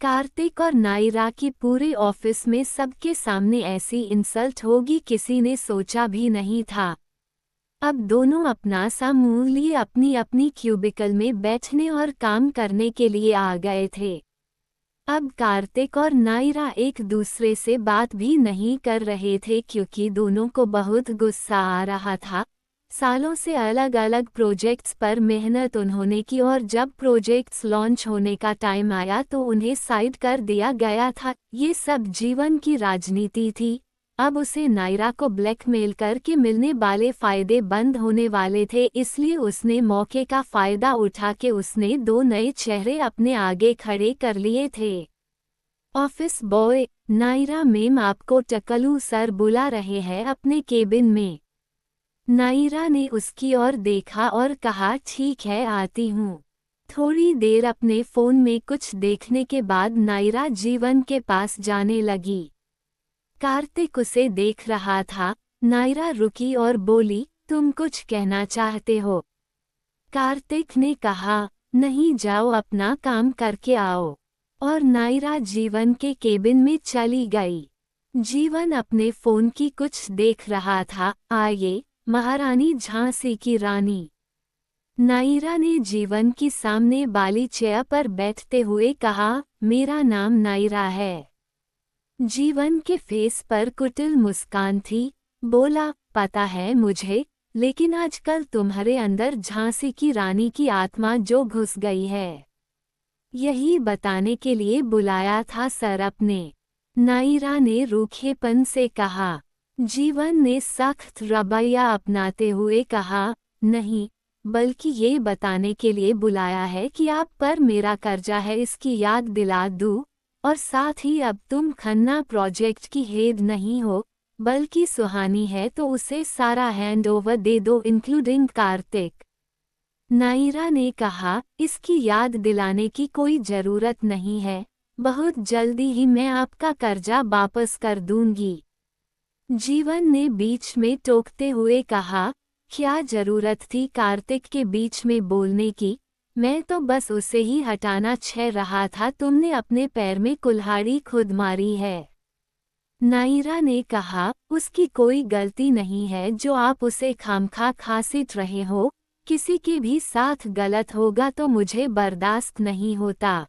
कार्तिक और नायरा की पूरे ऑफिस में सबके सामने ऐसी इंसल्ट होगी किसी ने सोचा भी नहीं था। अब दोनों अपना सा मुंह लिए अपनी अपनी क्यूबिकल में बैठने और काम करने के लिए आ गए थे। अब कार्तिक और नायरा एक दूसरे से बात भी नहीं कर रहे थे क्योंकि दोनों को बहुत गुस्सा आ रहा था। सालों से अलग अलग प्रोजेक्ट्स पर मेहनत उन्होंने की और जब प्रोजेक्ट्स लॉन्च होने का टाइम आया तो उन्हें साइड कर दिया गया था। ये सब जीवन की राजनीति थी। अब उसे नायरा को ब्लैकमेल करके मिलने वाले फायदे बंद होने वाले थे, इसलिए उसने मौके का फायदा उठा के उसने दो नए चेहरे अपने आगे खड़े कर लिए थे। ऑफिस बॉय, नायरा मैम आपको टकलू सर बुला रहे हैं अपने केबिन में। नायरा ने उसकी ओर देखा और कहा ठीक है आती हूँ। थोड़ी देर अपने फ़ोन में कुछ देखने के बाद नायरा जीवन के पास जाने लगी। कार्तिक उसे देख रहा था। नायरा रुकी और बोली, तुम कुछ कहना चाहते हो? कार्तिक ने कहा, नहीं जाओ अपना काम करके आओ। और नायरा जीवन के केबिन में चली गई। जीवन अपने फ़ोन की कुछ देख रहा था। आइए महारानी झांसी की रानी। नायरा ने जीवन की सामने वाली चेयर पर बैठते हुए कहा, मेरा नाम नायरा है। जीवन के फेस पर कुटिल मुस्कान थी। बोला, पता है मुझे, लेकिन आजकल तुम्हारे अंदर झांसी की रानी की आत्मा जो घुस गई है, यही बताने के लिए बुलाया था सर अपने। नायरा ने रूखेपन से कहा। जीवन ने सख्त रवैया अपनाते हुए कहा, नहीं, बल्कि ये बताने के लिए बुलाया है कि आप पर मेरा कर्जा है, इसकी याद दिला दूं। और साथ ही अब तुम खन्ना प्रोजेक्ट की हेड नहीं हो, बल्कि सुहानी है, तो उसे सारा हैंड ओवर दे दो इंक्लूडिंग कार्तिक। नायरा ने कहा, इसकी याद दिलाने की कोई ज़रूरत नहीं है, बहुत जल्दी ही मैं आपका कर्जा वापस कर दूंगी। जीवन ने बीच में टोकते हुए कहा, क्या ज़रूरत थी कार्तिक के बीच में बोलने की? मैं तो बस उसे ही हटाना चाह रहा था, तुमने अपने पैर में कुल्हाड़ी खुद मारी है। नायरा ने कहा, उसकी कोई गलती नहीं है जो आप उसे खामखा घसीट रहे हो। किसी के भी साथ गलत होगा तो मुझे बर्दाश्त नहीं होता,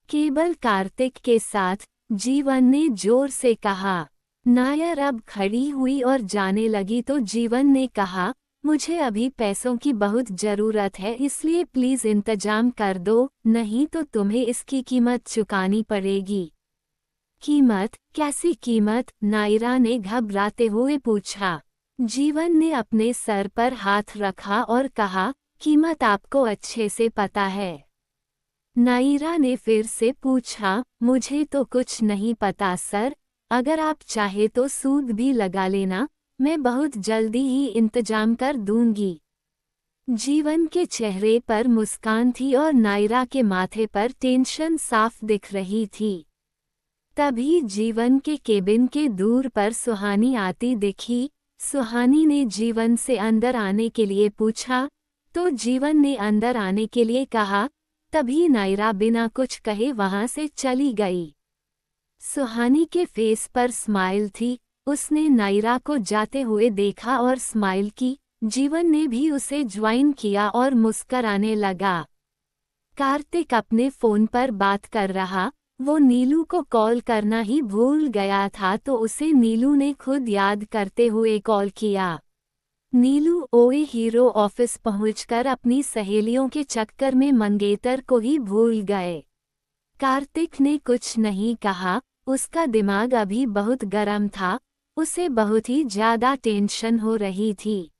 केवल कार्तिक के साथ। जीवन ने जोर से कहा। नायर अब खड़ी हुई और जाने लगी तो जीवन ने कहा, मुझे अभी पैसों की बहुत ज़रूरत है, इसलिए प्लीज़ इंतजाम कर दो, नहीं तो तुम्हें इसकी कीमत चुकानी पड़ेगी। कीमत? कैसी कीमत? नायरा ने घबराते हुए पूछा। जीवन ने अपने सर पर हाथ रखा और कहा, कीमत आपको अच्छे से पता है। नायरा ने फिर से पूछा, मुझे तो कुछ नहीं पता सर, अगर आप चाहे तो सूद भी लगा लेना, मैं बहुत जल्दी ही इंतजाम कर दूंगी। जीवन के चेहरे पर मुस्कान थी और नायरा के माथे पर टेंशन साफ दिख रही थी। तभी जीवन के केबिन के दूर पर सुहानी आती दिखी। सुहानी ने जीवन से अंदर आने के लिए पूछा, तो जीवन ने अंदर आने के लिए कहा। तभी नायरा बिना कुछ कहे वहां से चली गई। सुहानी के फेस पर स्माइल थी। उसने नायरा को जाते हुए देखा और स्माइल की। जीवन ने भी उसे ज्वाइन किया और मुस्कराने लगा। कार्तिक अपने फ़ोन पर बात कर रहा। वो नीलू को कॉल करना ही भूल गया था तो उसे नीलू ने खुद याद करते हुए कॉल किया। नीलू ओए हीरो ऑफिस पहुंचकर अपनी सहेलियों के चक्कर में मंगेतर को ही भूल गए। कार्तिक ने कुछ नहीं कहा, उसका दिमाग अभी बहुत गर्म था, उसे बहुत ही ज्यादा टेंशन हो रही थी।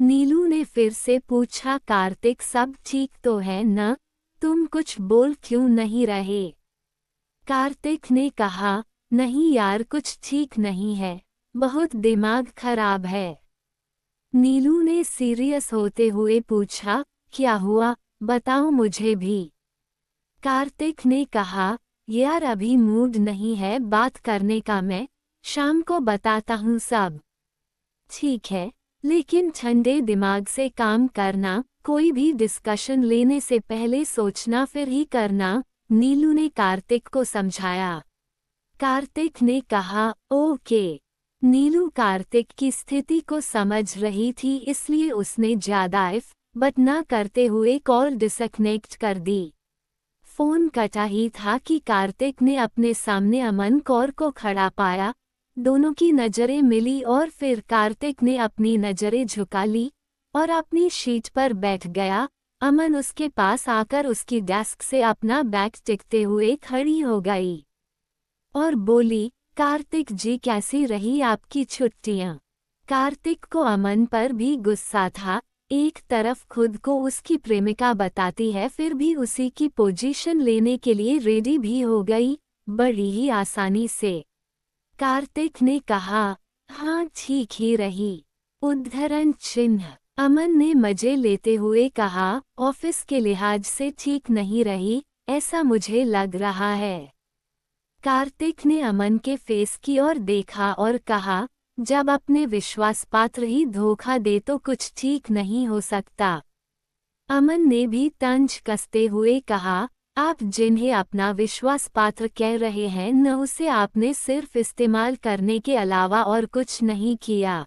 नीलू ने फिर से पूछा, कार्तिक सब ठीक तो है न? तुम कुछ बोल क्यों नहीं रहे? कार्तिक ने कहा, नहीं यार कुछ ठीक नहीं है, बहुत दिमाग खराब है। नीलू ने सीरियस होते हुए पूछा, क्या हुआ, बताओ मुझे भी। कार्तिक ने कहा, यार अभी मूड नहीं है बात करने का, मैं शाम को बताता हूँ सब। ठीक है, लेकिन ठंडे दिमाग से काम करना, कोई भी डिस्कशन लेने से पहले सोचना फिर ही करना। नीलू ने कार्तिक को समझाया। कार्तिक ने कहा, ओके। नीलू कार्तिक की स्थिति को समझ रही थी, इसलिए उसने ज्यादा इफ बट ना करते हुए कॉल डिसकनेक्ट कर दी। फोन कटा ही था कि कार्तिक ने अपने सामने अमन कौर को खड़ा पाया। दोनों की नजरें मिली और फिर कार्तिक ने अपनी नजरें झुका ली और अपनी शीट पर बैठ गया। अमन उसके पास आकर उसकी डेस्क से अपना बैग टिकते हुए खड़ी हो गई और बोली, कार्तिक जी कैसी रही आपकी छुट्टियां? कार्तिक को अमन पर भी गुस्सा था। एक तरफ खुद को उसकी प्रेमिका बताती है, फिर भी उसी की पोजीशन लेने के लिए रेडी भी हो गई, बड़ी ही आसानी से। कार्तिक ने कहा, हाँ ठीक ही रही। उद्धरण चिन्ह। अमन ने मजे लेते हुए कहा, ऑफिस के लिहाज से ठीक नहीं रही, ऐसा मुझे लग रहा है। कार्तिक ने अमन के फेस की ओर देखा और कहा, जब अपने विश्वास पात्र ही धोखा दे तो कुछ ठीक नहीं हो सकता। अमन ने भी तंज कसते हुए कहा, आप जिन्हें अपना विश्वास पात्र कह रहे हैं न उसे आपने सिर्फ इस्तेमाल करने के अलावा और कुछ नहीं किया।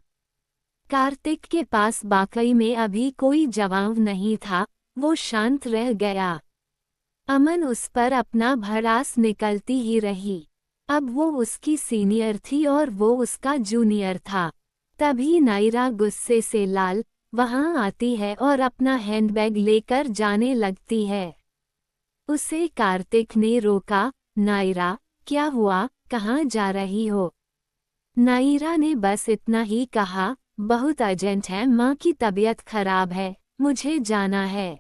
कार्तिक के पास वाकई में अभी कोई जवाब नहीं था, वो शांत रह गया। अमन उस पर अपना भड़ास निकलती ही रही। अब वो उसकी सीनियर थी और वो उसका जूनियर था। तभी नायरा गुस्से से लाल वहां आती है और अपना हैंडबैग लेकर जाने लगती है। उसे कार्तिक ने रोका, नायरा क्या हुआ, कहाँ जा रही हो? नायरा ने बस इतना ही कहा, बहुत अर्जेंट है, माँ की तबीयत खराब है, मुझे जाना है।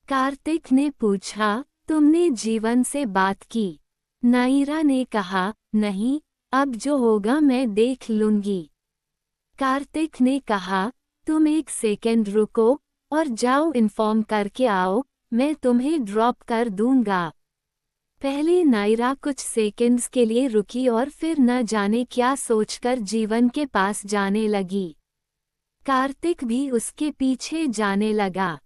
कार्तिक ने पूछा, तुमने जीवन से बात की? नायरा ने कहा, नहीं, अब जो होगा मैं देख लूंगी। कार्तिक ने कहा, तुम एक सेकंड रुको और जाओ इन्फॉर्म करके आओ, मैं तुम्हें ड्रॉप कर दूंगा। पहले नायरा कुछ सेकंड्स के लिए रुकी और फिर न जाने क्या सोचकर जीवन के पास जाने लगी। कार्तिक भी उसके पीछे जाने लगा।